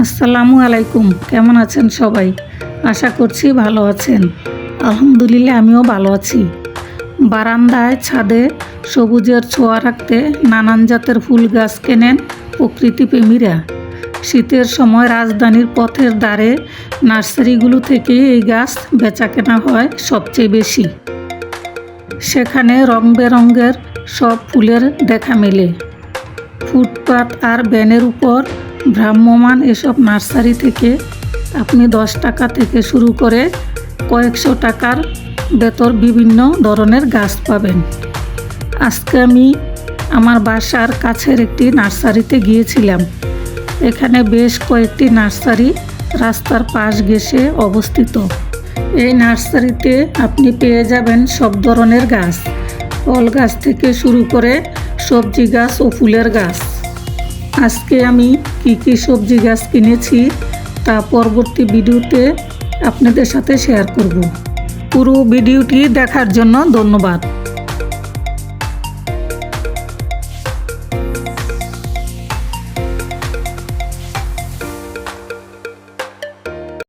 আসসালামু আলাইকুম। কেমন আছেন সবাই? আশা করছি ভালো আছেন। আলহামদুলিল্লাহ আমিও ভালো আছি। বারান্দায় ছাদে সবুজের ছোঁয়া রাখতে নানান জাতের ফুল গাছ কেনেন প্রকৃতিপ্রেমীরা। শীতের সময় রাজধানীর পথের ধারে নার্সারিগুলো থেকে এই গাছ বেচাকেনা হয় সবচেয়ে বেশি। সেখানে রং বেরঙের সব ফুলের দেখা মেলে। ফুটপাত আর ভ্যানের উপর ভ্রাম্যমান এসব নার্সারি থেকে আপনি 10 টাকা থেকে শুরু করে কয়েকশো টাকার ভেতর বিভিন্ন ধরনের গাছ পাবেন। আজকে আমি আমার বাসার কাছের একটি নার্সারিতে গিয়েছিলাম। এখানে বেশ কয়েকটি নার্সারি রাস্তার পাশ ঘেঁষে অবস্থিত। এই নার্সারিতে আপনি পেয়ে যাবেন সব ধরনের গাছ, ফল গাছ থেকে শুরু করে সবজি গাছ ও ফুলের গাছ। আজকে আমি কি সবজি গাছ কিনেছি তা পরবর্তী ভিডিওতে আপনাদের সাথে শেয়ার করব। পুরো ভিডিওটি দেখার জন্য ধন্যবাদ।